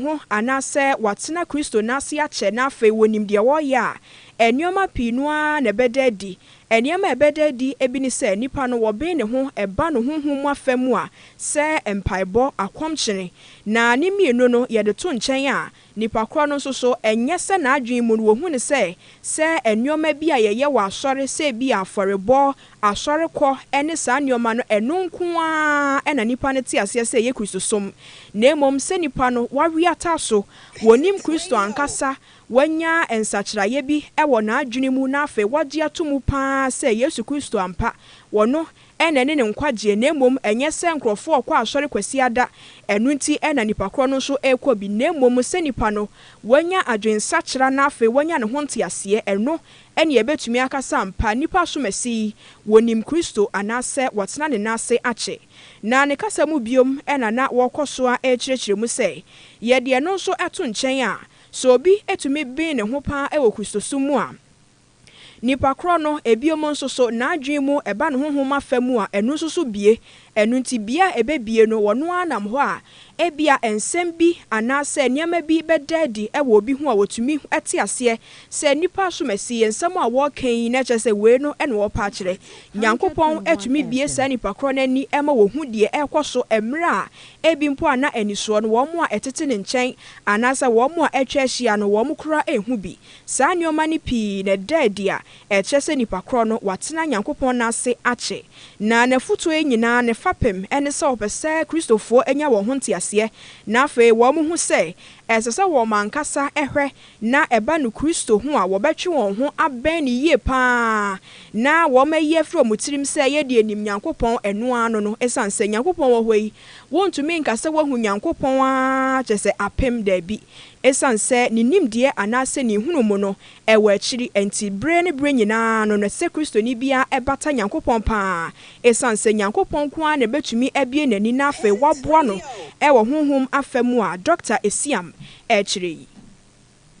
ho anase watena Kristo nase ache na afe wonim de wo ya enioma pinua na bedadi enioma ebedadi ebini se nipa no wo be ne ho eba no honhom afemu a se empaibo akwomkyene na ne mienu no ye de to nchen a nipa kro no so enye se na adwen mu no wo hu ne se enioma bi a ye wa asore se bi aforebo asore kọ ene sa enioma no enunku a ena nipa ne ti ase se ye Kristo som na emom se nipa no wawi ata so wonim Kristo ankasa wanya ensachiraye bi ewo na adwene mu na afa wagye atomu pa se Yesu Kristo ampa wono ene ne nkwaje na emom enye se nkrofo okwa asore kwasi ada enunti ena nipa kro no so ekọ bi na emom se nipa no wanya adwensachira na afa wanya ne honte ase eno ene ebetumi akasa ampa nipa so mesi wonim Kristo anase wotena ne nase ache na ne kasa mu biom ena na wokoso a ekirekire mu se ye de no so eto nchen a so obi etumi bin ne ho pa ewo Kristo sumu a nipa kro no ebiom nso so na adwen mu eba ne honhom afamu a enu nso so bie enu nti bia ebebie no wono anam ho a ebia ensem bi anase niam bi bedadi ewo obi ho a wotumi ete ase se nipa so mesi ensem a wo kan na chese we no ene wo pa kire nyankopon etumi bie sa nipa kro nani ema wo hu de ekoso emra ebi mpo ana aniso no wo mo a etete ne nchen anase wo mo a etwa ahia no wo mo kura ehu bi sa nioma ni pi na dadi a echese nipa kro no watena nyankopon na ase ache na nafuto enyina ne fapem ene se opese Kristofo enya wo ho ntiase na afa wo mo hu se esese wo mankasa ehwe na eba no Kristo hu a wo betwe won ho aben ni yie pa na wo maye fro mutirim se ye de enim nyankopon eno ano no esanse nyankopon wo hoi wontumi nkase wo hu nyankopon a chese apem da bi esanse ni nimdie anase ni hunu mu no ewa akiri enti bre ne bre nyina no se Kristo ni bia ebata nyankopon pa esanse nyankopon kwa na betumi ebie nani na afa waboa no ewo honhom afemu a Dr. Esiam ekiri.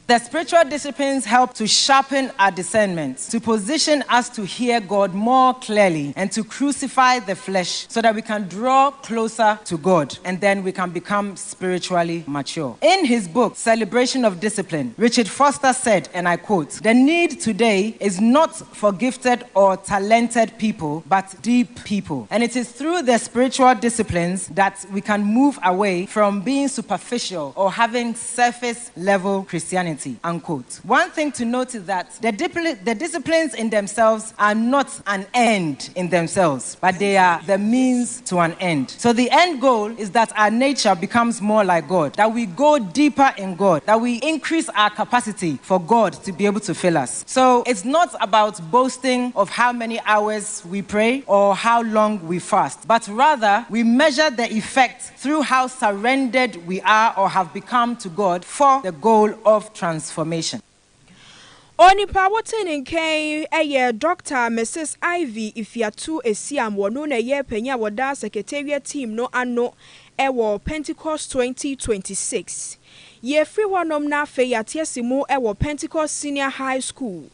The spiritual disciplines help to sharpen our discernment, to position us to hear God more clearly and to crucify the flesh so that we can draw closer to God and then we can become spiritually mature. In his book, Celebration of Discipline, Richard Foster said, and I quote, "The need today is not for gifted or talented people, but deep people. And it is through the spiritual disciplines that we can move away from being superficial or having surface level Christianity." Unquote. One thing to note is that the disciplines in themselves are not an end in themselves, but they are the means to an end. So the end goal is that our nature becomes more like God, that we go deeper in God, that we increase our capacity for God to be able to fill us. So it's not about boasting of how many hours we pray or how long we fast, but rather we measure the effect through how surrendered we are or have become to God for the goal of transformation. Onipa woten nkai eye Dr. Mrs. Ivy Ifiatu Esiam wono na ye panya woda secretariat team no ano ewo Pentecost 2026. Ye free wonom na fe yatiesimu ewo Pentecost Senior High School.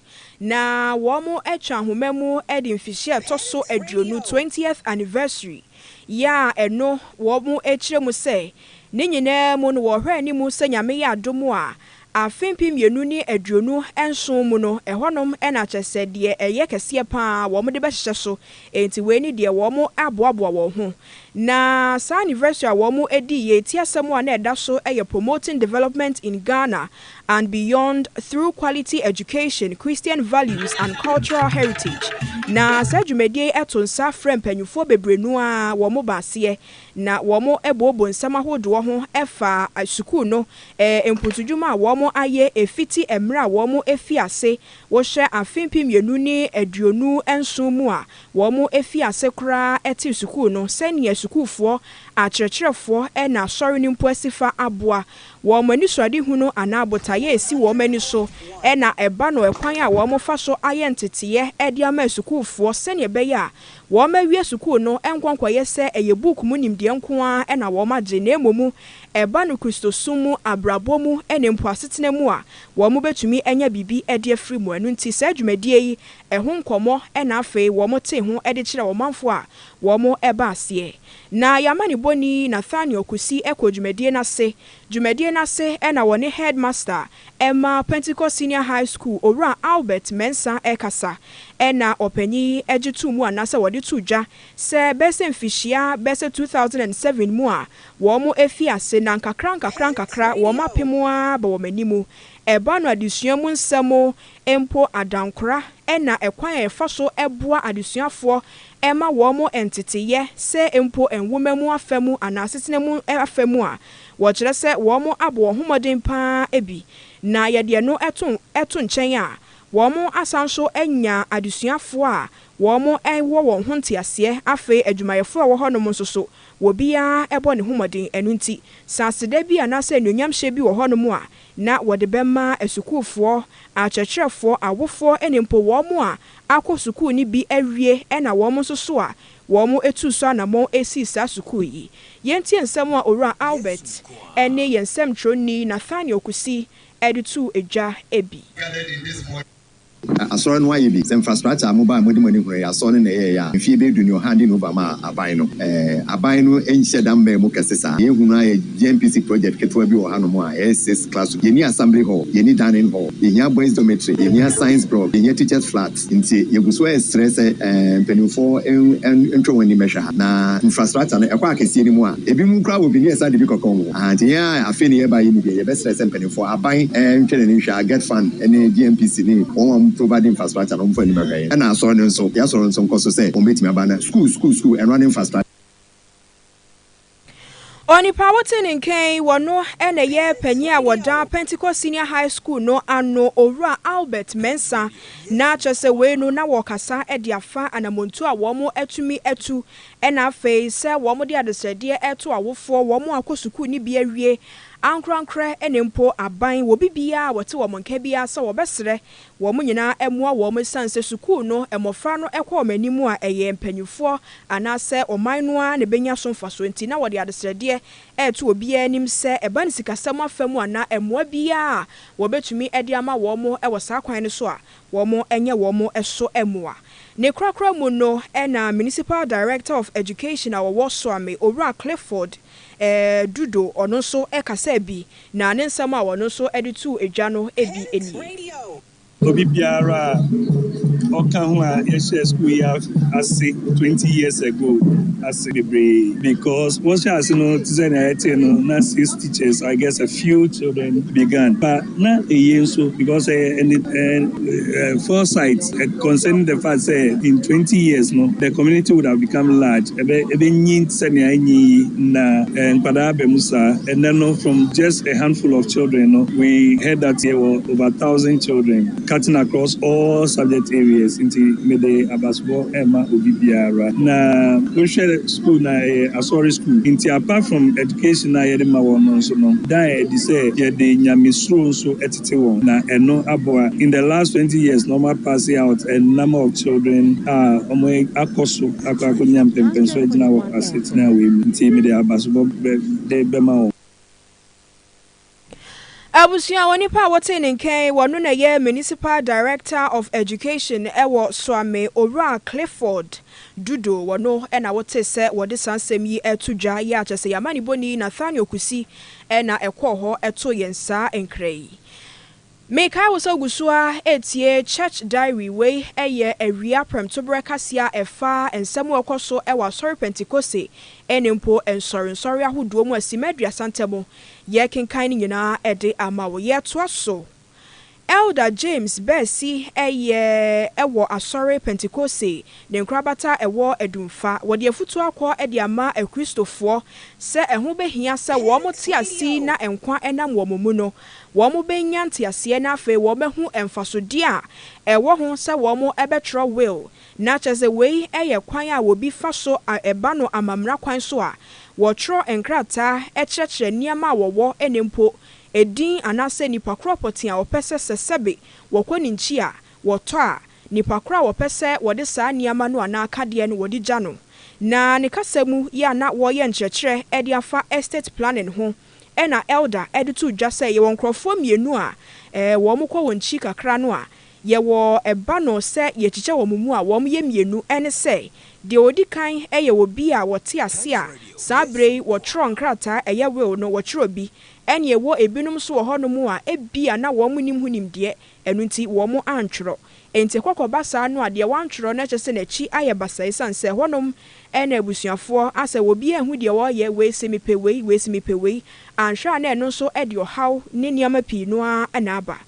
Na womo etwa homemu edin fishie toso aduonu 20th anniversary. Ya eno womo ekiremu se ne nyina mu no wo hwe ni mu se nyame ya adomu a afempim yenu ni aduonu enso mu no ehonom ena kyese de eye kese pa wo mo de be hye so enti we ni de wo mo aboaboa wo ho na sa anniversary wo mo edi ye ti asem a na eda so eye promoting development in Ghana and beyond through quality education, Christian values and cultural heritage. Na sa dwumedie eto nsa frem panyufo bebrenu a wo mo baase na wo mo ebobo nsama hodo ho efa asukuu no empotudwuma wo mo aye efiti emra wo mo efiase wo hwe afempim yenu ni aduonu enso mu a wo mo efiase kura eti sukuu no sene sukuufo akyerɛkyerɛfo na sɔre ni mpo asifa aboa wo mo ani suade hu no anabotaye esi wo mani so na eba no ekwan a wo mo fa so aye nteteye de ama sukuufo sene ebe ya wo ma wie sukuu no enkonkwaye se eye book mu nimde nko a na wo ma gye na emomu eba no Kristo sumu abrabomu ene mpo asetena mu a wo mo betumi enya bibi ede afri mu anu nti sa dwumadie yi ho nkomo ena afei wo mo te ho ede kire wo manfo a wo mo eba ase na yamani boni Nathaniel Kusi dwumadie na se ena woni headmaster Emma Pentecost Senior High School owura Albert Mensa ekasa ena opanyi ejitu mu anasa wodi tuja se bese mfishia bese 2007 mu a wo mo efi ase na nkakra wo mapemu a ba wo manimu eba no adesua mu nsemo empo adankora ena ekwan efa so eboa adesuafo ema wo mo entiteye se empo enwomamu afamu anasetena mu afamu a wo kire se wo mo abo homoden pa ebi na yede no eto nchen a wo mo asanso enya adesuafo a wo mo enwo won ho ntiase afi adwumayefo a wo hono mo nsoso wo bia ebo ne homoden enu nti saseda bi anase enunyam hye bi wo hono mo a na wode bema esukufo achechefo awofo enempo wo mo a akọ sukuu ni bi awie ena wo mo nsoso a wo mo etu so anamo esi sa sukuu yi yentie nsem a owura Albert ene yensem troni Nathaniel Kusi editu eja ebi asɔre no ayɛ bi sɛ infrastructure mobile mode mani hore asɔre na ɛyɛ ya mfie be du ne ɔhande no ba ma aban no ɛnhyɛ da mbɛ mu kɛse saa yɛhunu ayɛ GMPC project ketewa bi wɔ ha no mu a ɛyɛ 6 class yɛni assembly hall yɛni dining hall yɛnya boys dormitory yɛnya science block yɛnya teachers flat nti yɛgu so ɛsrɛ sɛ mpanimfoɔ ntwe wɔn ani mɛhwɛ ha na infrastructure no ɛkɔ akɛseɛ no mu a ebi mu kora wɔ bi ne ɛsa de bi kɔkɔ mu nti yɛn a afei ne yɛba yi no deɛ yɛbɛsrɛ sɛ mpanimfoɔ aban ntwe ne nhwɛ a get fund ne GMPC ne wɔn providing infrastructure no for anybody and so on and so ya so nko so say o betimi aba school and running infrastructure Oni Pawotin in Kane wano ene ye penye a wada Pentecost Senior High School no ano owura Albert Mensa na chese we no na wakasa edi afa anamontu a womo etumi etu ena afei se womo de adesede eto awofo womo akosuku ni bi awie ankrankra enempo aban wo bibia wote wo monka bia se wo besere wo nyina emua wo sanse sukuu no emofra no ekọ manimu a eye mpanyufo anase oman no a ne benya so mfaso nti na wo de adesede eto obi anim se eba ne sikasam afamu ana emua bia wo betumi ede ama wo mo ewo sa kwan ne so a wo mo enye wo mo eso emua ne krakra mu no ena Municipal Director of Education a wo so ame owura Clifford Dudo ono so ekasa bi na ne nsam a wono so editu edwa no ebi eni obi biara oka ho a yeshe school ya ase 20 years ago ase bebre because what she has no design no na 6 teachers I guess a few children began but na so because foresight concerning the fact that in 20 years no the community would have become large ebe nyint sene anyi na nkwada bemusa and then from just a handful of children no we heard that there were over 1,000 children cutting across all subject areas into mede abasbo Emma obibiara na we share school na asori school into apart from education na yede ma won so no dan e di say yede nyamesuro so etete won na eno aboa in the last 20 years normal passing out a number of children omo akoso akonyam pempenso ejina wo asset na we into mede abasbo de bema Abusia woni pa wote ne nkan wono na ye Municipal Director of Education ewo Swame owura Clifford Dudo wono ena wote se wode sansem yi etudwa ya chese yamani boni Nathaniel Kusi ena ekọ ho eto yensa enkrei Meka wo so gusua etie church diary we eye awia prem to brekasia efa ensemu ekoso ewa sorry Pentecost enempo ensori ahodo mu asimedua santemo ye kenkan nyina ede ama wo ye to so Elder James Bessie ewo asori Pentecost ne nkrabata ewo edumfa wode afutu akọ ede ama akristofo se eho behia se wo mote asi na enkwa enam wo mu no wo mo benya ntiase na afa wo behu emfasode a ewo ho se wo mo ebetro will na cheze we eye kwan a wo bi fa so eba no amamra kwan so a wo tro enkrata ekyekere niam a wo enempo edin anase nipa kropoti a opese sesebe wokoni nchi a woto a nipa kra wopese wode saa niama no ana akade no wodi gya no na ne kasemu ya na wo ye nkyekere ede afa estate planning ho ena elder editu dwa sɛ ye won krofo mienu a wo mo kɔ won chi kakra no a ye wo eba no sɛ ye kyeche wo mu a wo mo ye mienu ene sɛ de odi kan ye wo bi a wote ase a sabrei wo tro nkrata ye will no wo tro bi ene ye wo ebinum so wo hono mu a ebia na wo mo nim hunim de enu nti wo mo antwro enti kokoba saa no a de wantwro na kyese na chi aye basai sanse honom ena abusuafo asa wo bi ehu de wo ye we semipewei anhwa na eno so e de ohaw ne niam pii no a na aba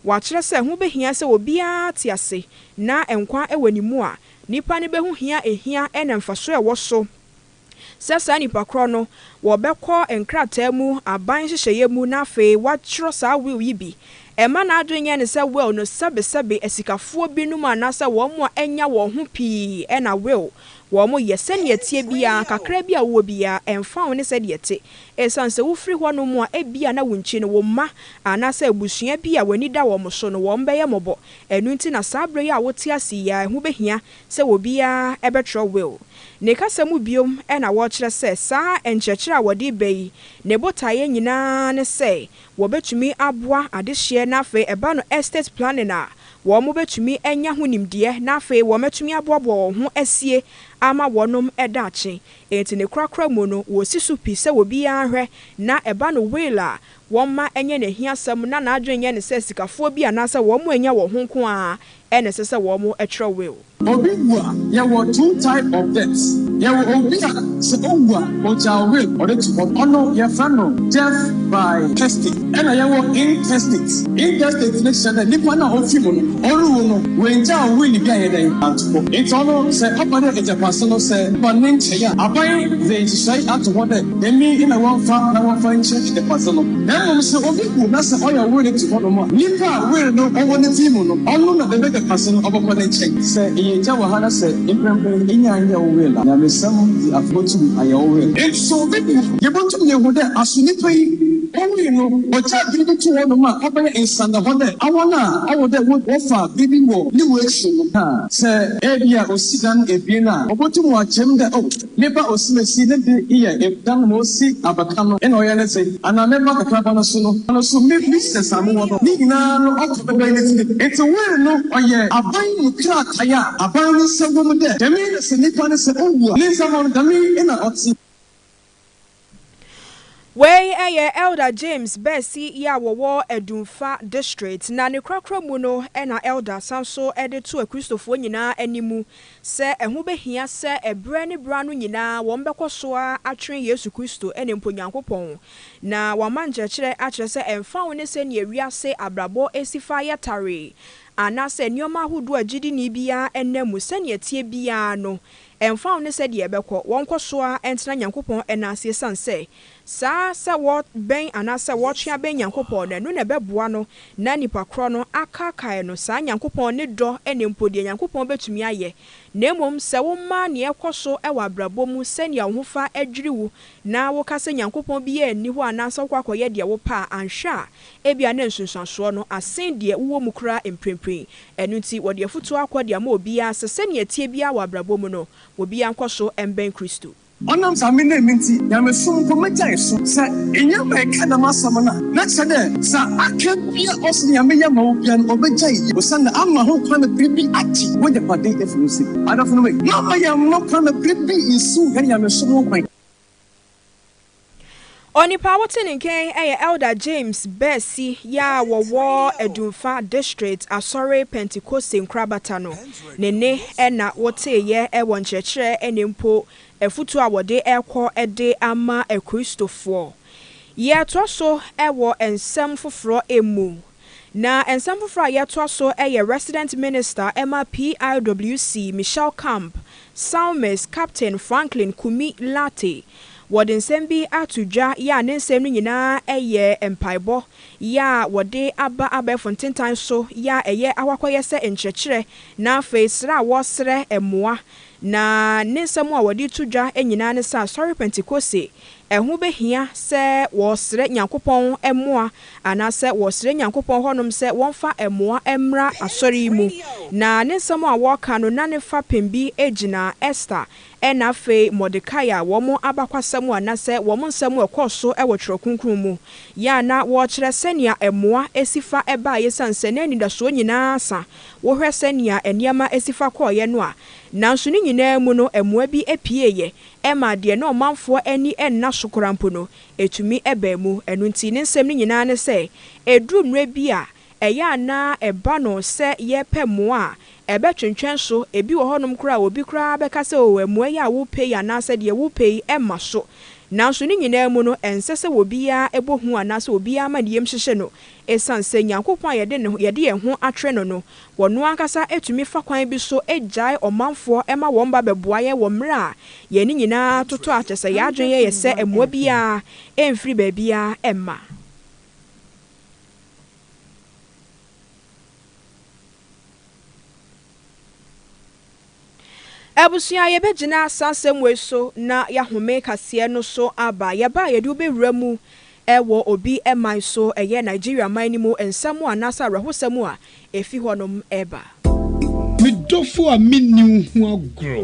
wa kyerɛ sɛ hu behia sɛ obi a te ase na enkwa ewanimu a nipa ne behu hia ehia ena mfaso e wo so sasa nipa kro no wo bɛkɔ enkrata mu aban hyehyeye mu na afei wa kyerɛ saa will yi bi Ema na adwenye ne sɛ will no sɛbesɛbe asikafo binum anasa wo mo enya wo ho pii ena will wo mo yɛ sɛne tie bia kakra bia wo bia emfa wo ne sɛ de te esan sɛ wo firi hɔ no mo a ebia na wo nchi no wo ma anasa abusua bia wani da wo mo so no wo mbɛyɛ mɔbɔ enu nti na sabre ya wo te ase ya hu behia sɛ wo bia ɛbɛtro will ne kasa mu biom ena wo kyerɛ sɛ saa enkyerɛkyerɛ a wode bɛyi ne botaye nyinaa ne sɛ wo betumi aboa adehye na afei eba no estate planning a wo mo betumi enya ho nimdeɛ na afei wo metumi aboaboa wo ho asie ama wonom edache enti ne krakra mu no wo sisu pi sɛ wo bia hwɛ na eba no will a wo ma enye ne hiasɛm na adwenye ne sɛ sikafo bi anasa wo mo enya wo ho nko a ene sɛ wo mo etro will Obibua, there were two types of deaths. There were Obia, Seowa, Oja will, or it's honor your friend, death by testing. And I were intestate. Intestate nation, and Nipana of Fimon, Olu, when Jow will be a it's honor, say, Upper is a personal say, but nature, Abai, they say out to what they mean in a one farm, and one fine church, the personal. Then say, Obibu, that's all your will to follow more. Nipa will know over the Fimon, all the better person of a one check, say, Jawahana said, Imprempe, Inya, will, and I'm some of what I always. It's so big. You want to know what as you need only know what I did to one of my company in Santa Honda. I would that would offer baby war, new action. Sir, Edia or Sidan, Ebina, or what to watch him that never or see the ear if done more sick Abacano and Oyana say, and I never the club on a suno, and also make business. I'm it's a well no, or yeah, a buying crack, a buying someone there. The man is a Nippon said, oh, someone dummy in a hot seat. Wey Elder James Bessie ya wo Edumfa district na ne krakra mu no na Elder sanso to a Christopher nyina animu se ehu behia se ebre ne bra no nyina wo mbekɔso a atwen Yesu Kristo ene mponyankopɔn na wamanje kyerɛ akyerɛ se emfa wo ne se ne wiase abrabo esifa yetare anase nneoma ahodo agidi ni bia enemu se ne tie bia no emfa wo ne se de ebekɔ wonkɔso a entena nyankopɔn enase sanse sa wo ben anasa wo twea ben nyankopɔn na no na beboa no na nipa kro no akakae no sa nyankopɔn ne dɔ ene mpodie nyankopɔn betumi ayɛ na emom se wo ma ne ekoso e wa brabɔ mu se ne wo fa adwiri wo na wo ka se nyankopɔn bi ye ni ho anasa kwakoye de wo pa anhwa ebia na nsunsuaso no asen de wo mu kra emprempren enu nti wo de afutu akɔde ama obi a se ne tie bia wa brabɔ mu no obi ankoso emben Kristo Onam samine minti yamesum ko meja so sa enyama e kada masamana na sede sa akabia osni yameya ma obia no obeja yi osana ama ho kwa na bibi ati wo de pade efunusi adafo no me na ma ya mo kwa na bibi insu ya yamesum kwan Onipa wotin nken Elder James Bessie ya wo Edumfa district Asore Pentecost nkrabata no nene na wote ye wo nkyerɛkyerɛ enempo efutu awode ekɔ ede ama ekristofo ye to so wo ensem foforo emu na ensem foforo ye to so resident minister Emma PIWC Michelle Camp Salmes Captain Franklin Kumi Latte wode nsem bi atudwa ya ne nsem no nyinaa empaibo ya wode aba fontentan so ya awakɔyɛ sɛ nkyerɛkyerɛ na afei sra wo srɛ emoa na ne nsɛm a wɔde to dwa nyinaa ne sa sorry Pentecost ɛho behia sɛ wɔsrɛ Nyankopɔn ɛmoa anasɛ wɔsrɛ Nyankopɔn hɔnom sɛ wɔmfa ɛmoa ɛmra asɔre mu na ne nsɛm a wɔka no na ne fa pembi egyina Esther ɛna afei Mordecai a wɔn abakwasɛm anasɛ wɔn nsɛm ɛkɔ so ɛwɔ twerɛ kronkron mu ya na wɔkyerɛ sɛnea ɛmoa esifa ɛba yesanse na anidasoɔ nyinaa sa wɔhwɛ sɛnea nneɛma esifa kɔɔyɛ no a nanso ne nyinaa mu no ɛmoa bi epieyɛ ɛma deɛ na ɔmanfoɔ ani ɛnna sokorampo no etumi ɛbɛn mu ɛno nti ne nsɛm ne nyinaa ne sɛ eduru mmerɛ bi a ɛyɛ ana ɛba no sɛ yɛpɛ mmoa a ɛbɛtwentwɛn so ebi wɔ hɔnom kora obi kora bɛka sɛ o mmoa yi a wopɛ yi anasɛ deɛ wopɛ yi ɛma so nanso ne nyinaa mu no ɛnsɛ sɛ obiara ɛbɔ hu anasɛ obiara ma ne yam hyehyɛ no ɛsan sɛ Nyankopɔn a yɛde yɛn ho atwɛ no wɔno ankasa etumi fa kwan bi so egyae ɔmanfoɔ ɛma wɔn ba bɛboa yɛ wɔ mmerɛ a yɛn nyinaa toto akyɛsɛ yɛadwen yɛ sɛ mmoa biara ɛmfiri baabiara ɛmma Ebusua yebegyina sansem we so na yahome kase no so aba yeba yede obewura mu ewo obi eman so eye Nigeria man ni mu ensam anasa rahosam a efi honom eba Midofo a minni hu agro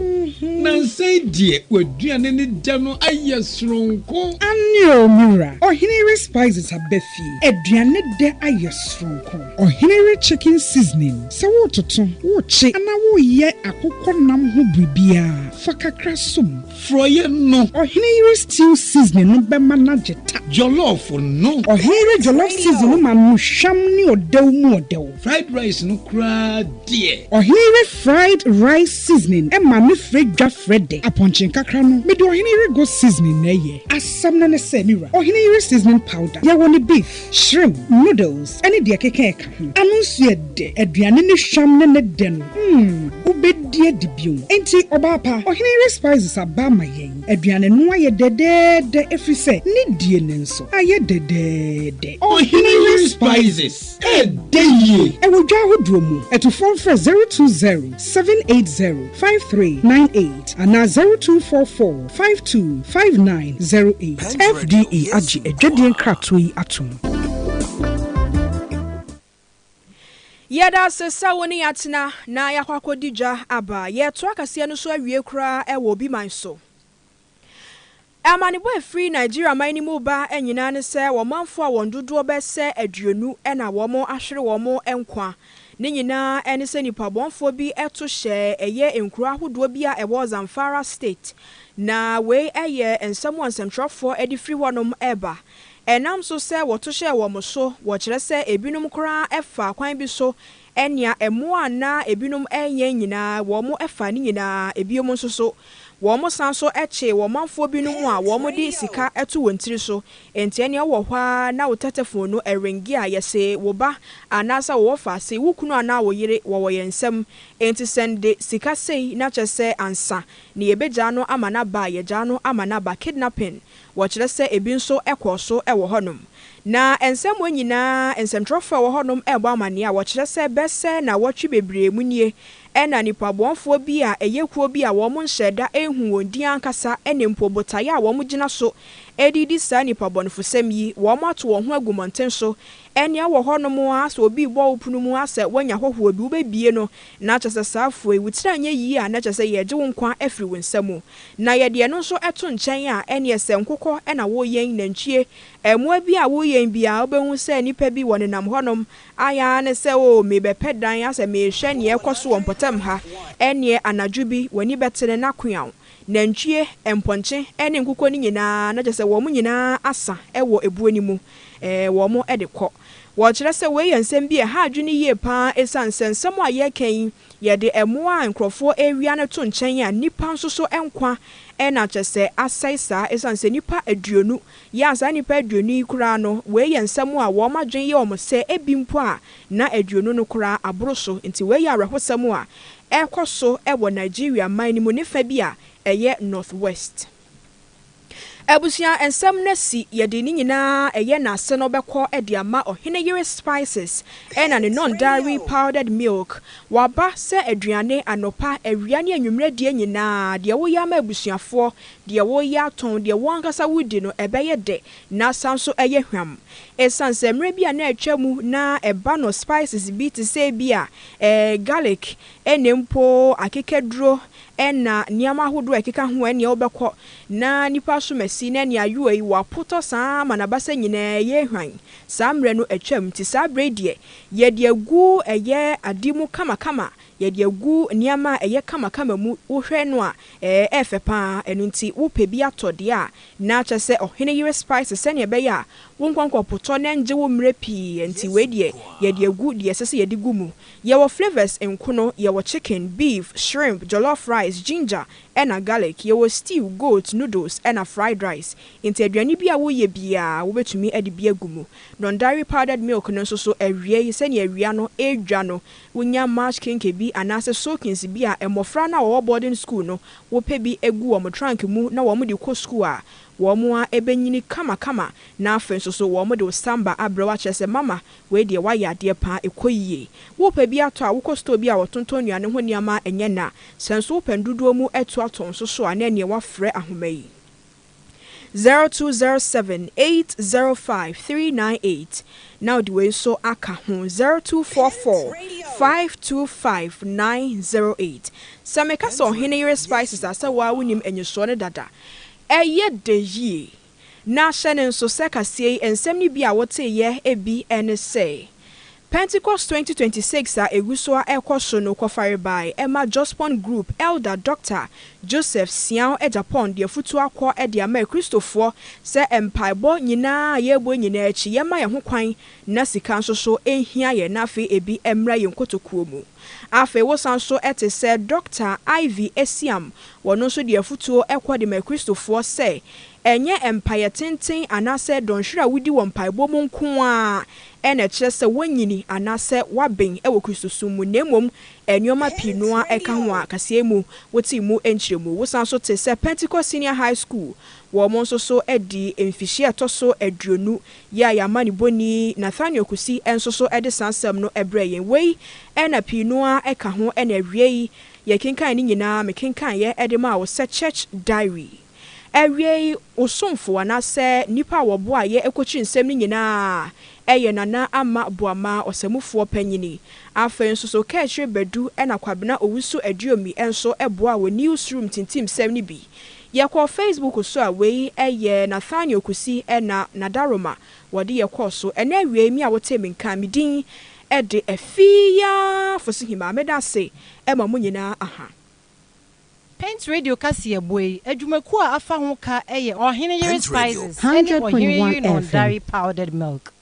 na nsai die waduane ne da no aye sronko anio mura ohinere spices abefi aduane de aye sronko ohinere chicken seasoning se wo toto wo chi ana wo ye akokɔ nam ho bribia fakakra som froye no ohinere stew seasoning no be manageta jollof no ohinere jollof seasoning ma no hwam ni odew mu odew fried rice no kra die ohinere fried rice seasoning Emma me fredwa frede aponchin kakra no me do ohinere go seasoning na ye asam na ne se mira ohinere seasoning powder ya woni beef shrimp noodles any de keke eka ho anunsu ede aduane ne hwam ne de no ubedi adibio enti obapa ohinere spices abama yen aduane no aye de efri se ne die ne nso aye de ohinere spices ye e wo dwa hodro mu etufon for 020 780-5398 and 0244-525908. FDE Aji Ejodien Kratui Atum. Yada sesa woni atena na yakwako dija aba yeto akase no so awie kura ewo bi man so. Amanibo free Nigeria mani mu ba enyina ne se wo manfo a wondodo be se aduonu na wo mo ahwere wo mo enkwa ne nyina ene se nipa bonfo bi eto hye eye enkuru ahodo bi a ewo Zamfara state na we eye ensamo ansemtrofo edi free wonom eba enam so se woto hye wo mo so wo kire se ebinum kora efa kwan bi so enia emo ana ebinum enye nyina wo mo efa ne nyina ebiom so Womo sanso eche womanfo binom a womo di sika eto wontiri so enti ene wo hwa na wo tetefon no eringi a yese wo ba anasa wo fa se wo kunu ana wo yire wo yensem enti sende sika sei na chese ansa ne yebegya no amana ba yegya no amana ba kidnapping wo kire se ebi nso ekoso ewo honom na ensem wonyina ensemtrofo wo honom ebo amane a wo kire se bese na wotwe bebre munie ena nipa bonfo bi a eyekuo bi a wo mo nhyeda ehu won ankasa ene mpobotaya a wo mo gina so edidi sa nipa bonfo sem yi wo mo ato wo ho agumonten so ene wo honom a so obi bo opunu mu ase wanya hoho bi ubebie no na kyese saafo ewutira anya yi a na kyese ye gye wo nkwa afiri wo nsam na ye de no nso eto nkyɛn a ene ese nkokɔ ena wo yen nantwie emua bi a wo yen bi a obehu se nipa bi wonenam honom aya ne se o mebepɛ dan ase mehwɛ ne ekoso wo mpotam ha ene anadwo bi wani betene na koaw nantwie emponche ene nkokɔ ni nyina na kyese wo mu nyina asa ewo ebuani mu wo mo edekɔ wo kire se we yensem bi ha adwene yie pa esansensem a ye kan ye de emoa nkrofo ewia ne to nkyɛn a nipa nso so enkwa ena kyese asaisa esanse nipa aduonu ya asa nipa aduonu kura no we yensem a wo madwen ye omo se ebimpo a na aduonu no kura aboroso nti we ya rahosem a ekoso ewo Nigeria man ni mu ne fa bi a eye northwest Ebusia ensem na si yede ni nyina eye na ase no bekọ ede ama ohene yere spices ena ne non-dairy powdered milk waba se aduane anopa awia ne anwumre die nyina de wo ya ma ebusuafo de wo ya ton de wo ankasa wudi no ebeye de na sanso eye hwam esanse mre bia na atwamu na eba no spices bi te se bia garlic enempo akekedro ena niama hodo ekeka ho ene obekọ na nipa so masi na ne ayo yi wapoto saa manabasa nyina ye hwan saa mre no atwam ti saa bredie ye de agu eye adimu kama ye de agu niama eye kama mu wohwe no a efepa enu nti wo pebi atode a na kyese ohene yire spices se ne be ya wonkwankwa poto na nje wo mre pi nti we de ye de agu de sese ye de gumu ye wo flavors enkono ye wo chicken beef shrimp jollof rice ginger ena garlic ye wo stew goat noodles ena fried rice nti aduane bia wo ye bia wo betumi ade bia gumu non-dairy powdered milk no so awie se ne awia no edwa no wonya mash kenke bi anase soakings bi a emofra na wo boarding school no wo pe bi egu wo trunk mu na wo mo de ko school a wo mo a ebenyini kama na afen so wo mo de samba abrewa chese mama we de wa ya de pa ekoyie wo pe bi ato a wo ko store bi a wo tonton nuane ho niama enye na senso wo penduduo mu eto aton so a na ne wa frɛ ahomayi 0207805398 now the way so aka ho 0244525908 sameka so hene yere spices asa wa wonim enyeso ne dada eye de yie na hyene nso sekasie ensem ni bi a wote ye ebi ene say Pentecost 2026 eguso a ekoso no kofare by Emma Jospon Group Elder Dr. Joseph Siao Ejapon de futu akọ e de ama Christopher se empaibo nyina yebo nyina echi ye ma ye ho kwan na sika nso so ehia ye na afi ebi emra ye nkotokuo mu afi wo sanso ete se Dr. Ivy Esiam wono so de futu ekọ de ma Christopher se enye empire tenten anase donhwira wudi wo mpaibo mu nko a ene kyerese wanyini anase waben ewo Kristosom mu nemom enyoma pinua eka ho akase mu woti mu enchiremu wo sanso te se Pentecost Senior High School wo mo nso so edi emfihie etoso aduonu ya yamani boni Nathaniel Kusi enso so edi sansam no ebrayen wei ena pinua eka ho ena awie ye kenkan ni nyina mekenkan ye edi ma wo se church diary awie osomfo anase nipa wo bo aye ekochi nsem ni nyina eye nana ama boama osemufo panyini afen so kehwe bedu ena kwabena owusu aduomi enso eboa wo newsroom tintim sem ni bi yakọ Facebook so a wei eye Nathaniel Kusi ena Nadaroma wode yakọ so ena awie mi a wote menka medin ede afia fosihima medase ema munyina aha Paint Radio Kasia Boy, Edjumaku afa ho ka eye ohene yere spices, 100.1 on dairy powdered milk.